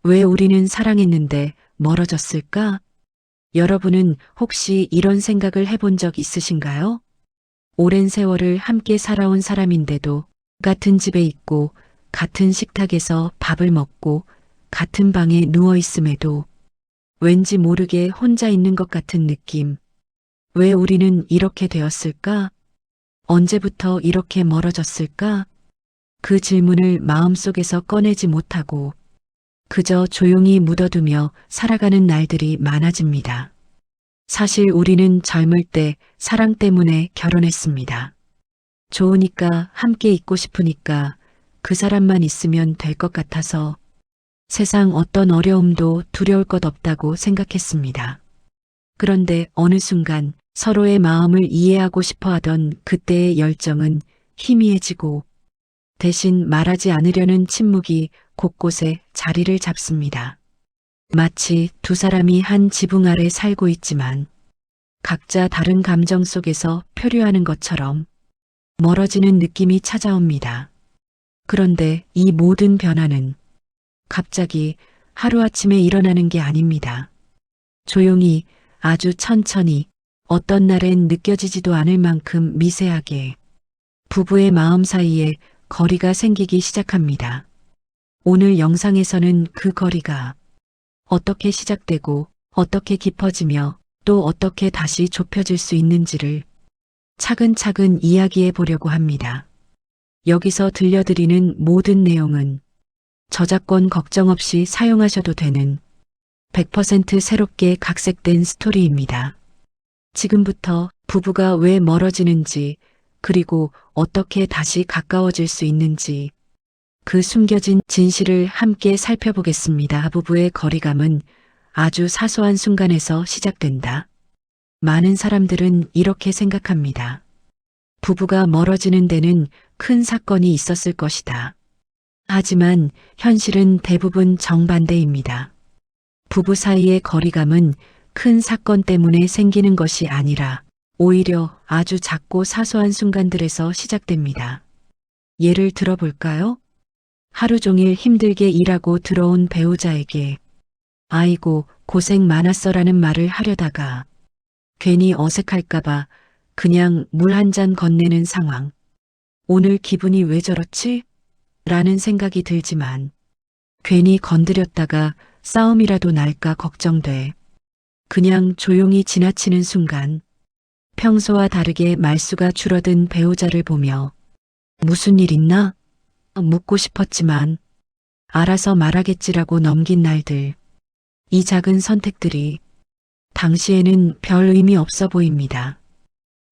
왜 우리는 사랑했는데 멀어졌을까? 여러분은 혹시 이런 생각을 해본 적 있으신가요? 오랜 세월을 함께 살아온 사람인데도 같은 집에 있고 같은 식탁에서 밥을 먹고 같은 방에 누워 있음에도 왠지 모르게 혼자 있는 것 같은 느낌. 왜 우리는 이렇게 되었을까? 언제부터 이렇게 멀어졌을까? 그 질문을 마음속에서 꺼내지 못하고 그저 조용히 묻어두며 살아가는 날들이 많아집니다. 사실 우리는 젊을 때 사랑 때문에 결혼했습니다. 좋으니까 함께 있고 싶으니까 그 사람만 있으면 될 것 같아서 세상 어떤 어려움도 두려울 것 없다고 생각했습니다. 그런데 어느 순간 서로의 마음을 이해하고 싶어 하던 그때의 열정은 희미해지고 대신 말하지 않으려는 침묵이 곳곳에 자리를 잡습니다. 마치 두 사람이 한 지붕 아래 살고 있지만 각자 다른 감정 속에서 표류하는 것처럼 멀어지는 느낌이 찾아옵니다. 그런데 이 모든 변화는 갑자기 하루아침에 일어나는 게 아닙니다. 조용히 아주 천천히 어떤 날엔 느껴지지도 않을 만큼 미세하게 부부의 마음 사이에 거리가 생기기 시작합니다. 오늘 영상에서는 그 거리가 어떻게 시작되고 어떻게 깊어지며 또 어떻게 다시 좁혀질 수 있는지를 차근차근 이야기해 보려고 합니다. 여기서 들려드리는 모든 내용은 저작권 걱정 없이 사용하셔도 되는 100% 새롭게 각색된 스토리입니다. 지금부터 부부가 왜 멀어지는지 그리고 어떻게 다시 가까워질 수 있는지 그 숨겨진 진실을 함께 살펴보겠습니다. 부부의 거리감은 아주 사소한 순간에서 시작된다. 많은 사람들은 이렇게 생각합니다. 부부가 멀어지는 데는 큰 사건이 있었을 것이다. 하지만 현실은 대부분 정반대입니다. 부부 사이의 거리감은 큰 사건 때문에 생기는 것이 아니라 오히려 아주 작고 사소한 순간들에서 시작됩니다. 예를 들어볼까요? 하루 종일 힘들게 일하고 들어온 배우자에게 아이고 고생 많았어라는 말을 하려다가 괜히 어색할까봐 그냥 물 한 잔 건네는 상황. 오늘 기분이 왜 저렇지? 라는 생각이 들지만 괜히 건드렸다가 싸움이라도 날까 걱정돼. 그냥 조용히 지나치는 순간 평소와 다르게 말수가 줄어든 배우자를 보며 무슨 일 있나? 묻고 싶었지만 알아서 말하겠지라고 넘긴 날들. 이 작은 선택들이 당시에는 별 의미 없어 보입니다.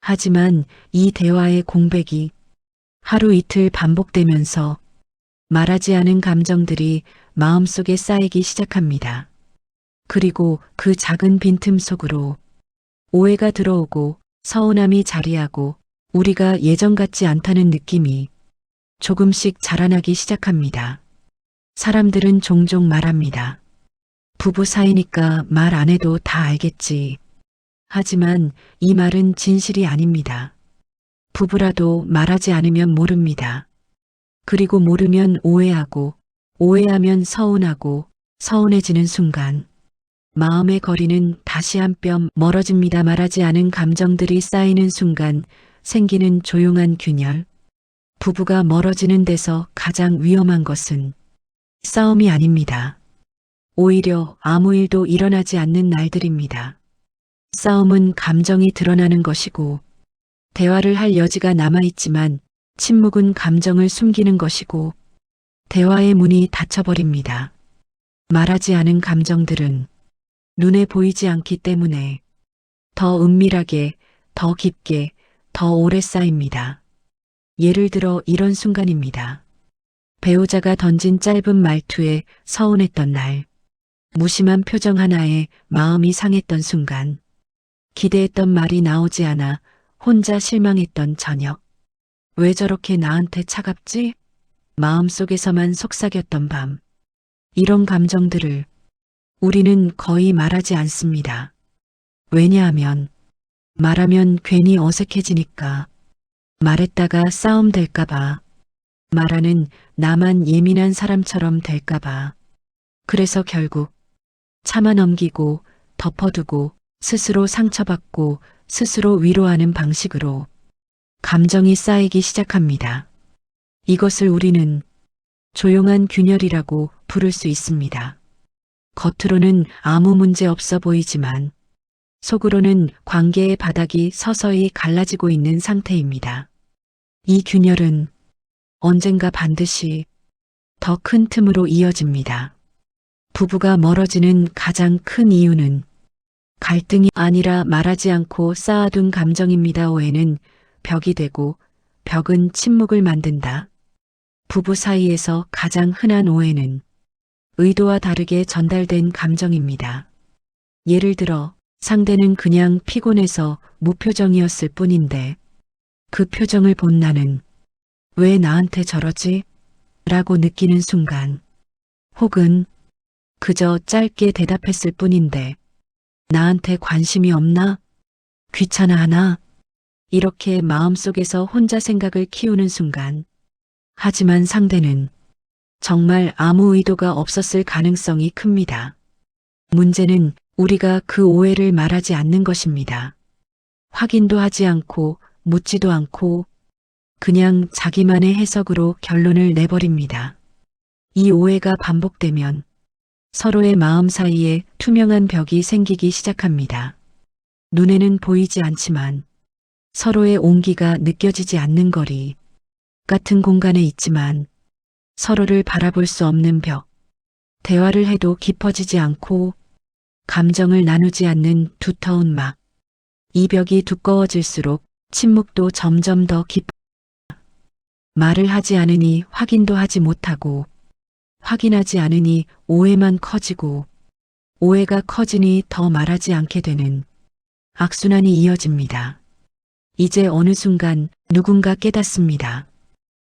하지만 이 대화의 공백이 하루 이틀 반복되면서 말하지 않은 감정들이 마음속에 쌓이기 시작합니다. 그리고 그 작은 빈틈 속으로 오해가 들어오고 서운함이 자리하고 우리가 예전 같지 않다는 느낌이 조금씩 자라나기 시작합니다. 사람들은 종종 말합니다. 부부 사이니까 말 안 해도 다 알겠지. 하지만 이 말은 진실이 아닙니다. 부부라도 말하지 않으면 모릅니다. 그리고 모르면 오해하고 오해하면 서운하고 서운해지는 순간 마음의 거리는 다시 한 뼘 멀어집니다. 말하지 않은 감정들이 쌓이는 순간 생기는 조용한 균열. 부부가 멀어지는 데서 가장 위험한 것은 싸움이 아닙니다. 오히려 아무 일도 일어나지 않는 날들입니다. 싸움은 감정이 드러나는 것이고 대화를 할 여지가 남아있지만 침묵은 감정을 숨기는 것이고 대화의 문이 닫혀버립니다. 말하지 않은 감정들은 눈에 보이지 않기 때문에 더 은밀하게, 더 깊게, 더 오래 쌓입니다. 예를 들어 이런 순간입니다. 배우자가 던진 짧은 말투에 서운했던 날, 무심한 표정 하나에 마음이 상했던 순간, 기대했던 말이 나오지 않아 혼자 실망했던 저녁, 왜 저렇게 나한테 차갑지? 마음속에서만 속삭였던 밤, 이런 감정들을 우리는 거의 말하지 않습니다. 왜냐하면 말하면 괜히 어색해지니까, 말했다가 싸움 될까봐, 말하는 나만 예민한 사람처럼 될까봐, 그래서 결국 참아 넘기고 덮어두고 스스로 상처받고 스스로 위로하는 방식으로 감정이 쌓이기 시작합니다. 이것을 우리는 조용한 균열이라고 부를 수 있습니다. 겉으로는 아무 문제 없어 보이지만 속으로는 관계의 바닥이 서서히 갈라지고 있는 상태입니다. 이 균열은 언젠가 반드시 더 큰 틈으로 이어집니다. 부부가 멀어지는 가장 큰 이유는 갈등이 아니라 말하지 않고 쌓아둔 감정입니다. 오해는 벽이 되고 벽은 침묵을 만든다. 부부 사이에서 가장 흔한 오해는 의도와 다르게 전달된 감정입니다. 예를 들어 상대는 그냥 피곤해서 무표정이었을 뿐인데 그 표정을 본 나는 왜 나한테 저러지? 라고 느끼는 순간, 혹은 그저 짧게 대답했을 뿐인데 나한테 관심이 없나? 귀찮아하나? 이렇게 마음속에서 혼자 생각을 키우는 순간, 하지만 상대는 정말 아무 의도가 없었을 가능성이 큽니다. 문제는 우리가 그 오해를 말하지 않는 것입니다. 확인도 하지 않고 묻지도 않고 그냥 자기만의 해석으로 결론을 내버립니다. 이 오해가 반복되면 서로의 마음 사이에 투명한 벽이 생기기 시작합니다. 눈에는 보이지 않지만 서로의 온기가 느껴지지 않는 거리, 같은 공간에 있지만 서로를 바라볼 수 없는 벽, 대화를 해도 깊어지지 않고 감정을 나누지 않는 두터운 막, 이 벽이 두꺼워질수록 침묵도 점점 더 깊어 말을 하지 않으니 확인도 하지 못하고 확인하지 않으니 오해만 커지고 오해가 커지니 더 말하지 않게 되는 악순환이 이어집니다. 이제 어느 순간 누군가 깨닫습니다.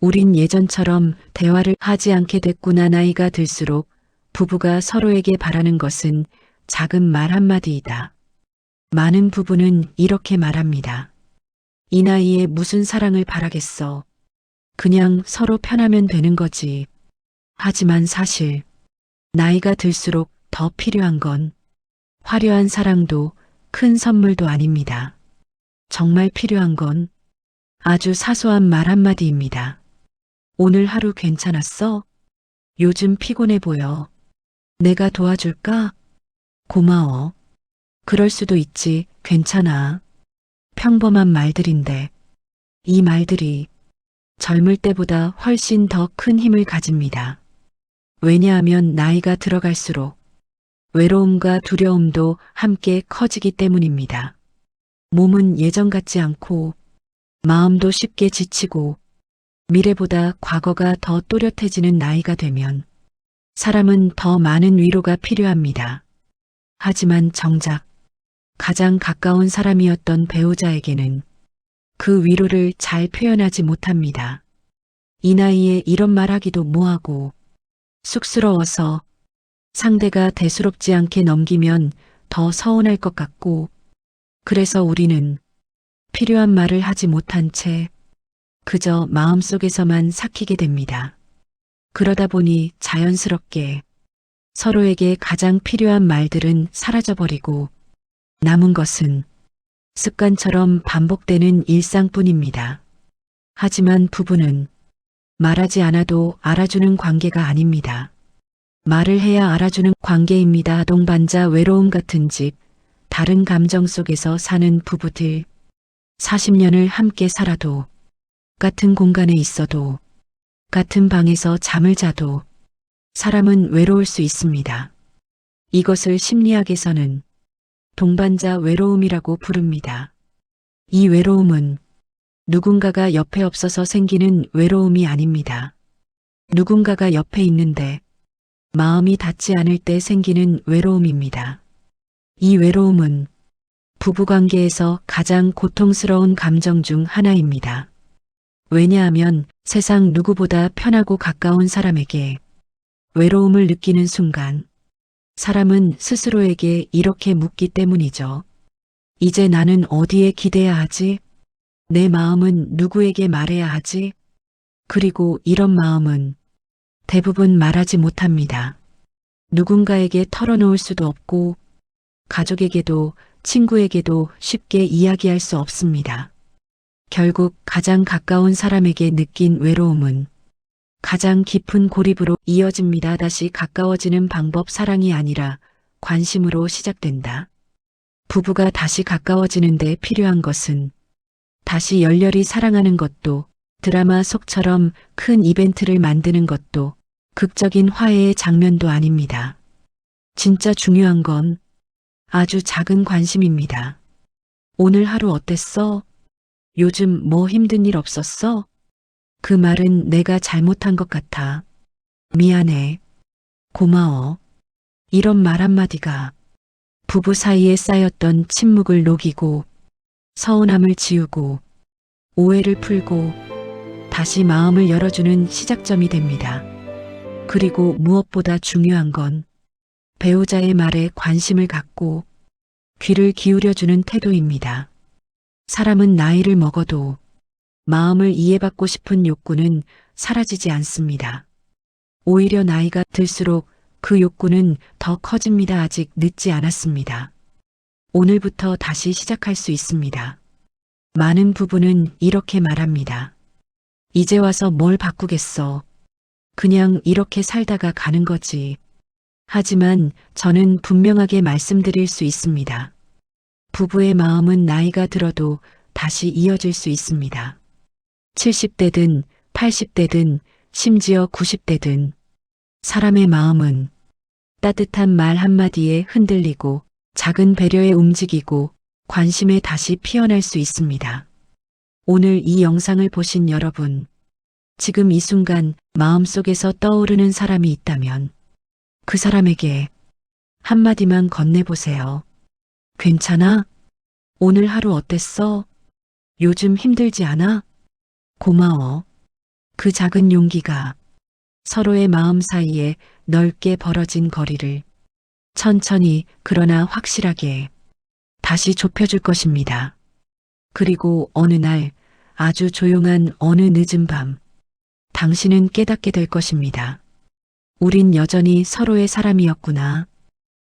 우린 예전처럼 대화를 하지 않게 됐구나. 나이가 들수록 부부가 서로에게 바라는 것은 작은 말 한마디이다. 많은 부부는 이렇게 말합니다. 이 나이에 무슨 사랑을 바라겠어. 그냥 서로 편하면 되는 거지. 하지만 사실 나이가 들수록 더 필요한 건 화려한 사랑도 큰 선물도 아닙니다. 정말 필요한 건 아주 사소한 말 한마디입니다. 오늘 하루 괜찮았어? 요즘 피곤해 보여. 내가 도와줄까? 고마워. 그럴 수도 있지. 괜찮아. 평범한 말들인데 이 말들이 젊을 때보다 훨씬 더 큰 힘을 가집니다. 왜냐하면 나이가 들어갈수록 외로움과 두려움도 함께 커지기 때문입니다. 몸은 예전 같지 않고 마음도 쉽게 지치고 미래보다 과거가 더 또렷해지는 나이가 되면 사람은 더 많은 위로가 필요합니다. 하지만 정작 가장 가까운 사람이었던 배우자에게는 그 위로를 잘 표현하지 못합니다. 이 나이에 이런 말하기도 뭐하고 쑥스러워서 상대가 대수롭지 않게 넘기면 더 서운할 것 같고 그래서 우리는 필요한 말을 하지 못한 채 그저 마음속에서만 삭히게 됩니다. 그러다 보니 자연스럽게 서로에게 가장 필요한 말들은 사라져버리고 남은 것은 습관처럼 반복되는 일상뿐입니다. 하지만 부부는 말하지 않아도 알아주는 관계가 아닙니다. 말을 해야 알아주는 관계입니다. 동반자 외로움 같은 집, 다른 감정 속에서 사는 부부들. 40년을 함께 살아도, 같은 공간에 있어도, 같은 방에서 잠을 자도 사람은 외로울 수 있습니다. 이것을 심리학에서는 동반자 외로움이라고 부릅니다. 이 외로움은 누군가가 옆에 없어서 생기는 외로움이 아닙니다. 누군가가 옆에 있는데 마음이 닿지 않을 때 생기는 외로움입니다. 이 외로움은 부부관계에서 가장 고통스러운 감정 중 하나입니다. 왜냐하면 세상 누구보다 편하고 가까운 사람에게 외로움을 느끼는 순간 사람은 스스로에게 이렇게 묻기 때문이죠. 이제 나는 어디에 기대야 하지? 내 마음은 누구에게 말해야 하지? 그리고 이런 마음은 대부분 말하지 못합니다. 누군가에게 털어놓을 수도 없고 가족에게도 친구에게도 쉽게 이야기할 수 없습니다. 결국 가장 가까운 사람에게 느낀 외로움은 가장 깊은 고립으로 이어집니다. 다시 가까워지는 방법 사랑이 아니라 관심으로 시작된다. 부부가 다시 가까워지는데 필요한 것은 다시 열렬히 사랑하는 것도 드라마 속처럼 큰 이벤트를 만드는 것도 극적인 화해의 장면도 아닙니다. 진짜 중요한 건 아주 작은 관심입니다. 오늘 하루 어땠어? 요즘 뭐 힘든 일 없었어? 그 말은 내가 잘못한 것 같아. 미안해. 고마워. 이런 말 한마디가 부부 사이에 쌓였던 침묵을 녹이고 서운함을 지우고 오해를 풀고 다시 마음을 열어주는 시작점이 됩니다. 그리고 무엇보다 중요한 건 배우자의 말에 관심을 갖고 귀를 기울여주는 태도입니다. 사람은 나이를 먹어도 마음을 이해받고 싶은 욕구는 사라지지 않습니다. 오히려 나이가 들수록 그 욕구는 더 커집니다. 아직 늦지 않았습니다. 오늘부터 다시 시작할 수 있습니다. 많은 부부는 이렇게 말합니다. 이제 와서 뭘 바꾸겠어. 그냥 이렇게 살다가 가는 거지. 하지만 저는 분명하게 말씀드릴 수 있습니다. 부부의 마음은 나이가 들어도 다시 이어질 수 있습니다. 70대든 80대든 심지어 90대든 사람의 마음은 따뜻한 말 한마디에 흔들리고 작은 배려에 움직이고 관심에 다시 피어날 수 있습니다. 오늘 이 영상을 보신 여러분, 지금 이 순간 마음속에서 떠오르는 사람이 있다면 그 사람에게 한마디만 건네보세요. 괜찮아? 오늘 하루 어땠어? 요즘 힘들지 않아? 고마워. 그 작은 용기가 서로의 마음 사이에 넓게 벌어진 거리를 천천히 그러나 확실하게 다시 좁혀줄 것입니다. 그리고 어느 날 아주 조용한 어느 늦은 밤 당신은 깨닫게 될 것입니다. 우린 여전히 서로의 사람이었구나.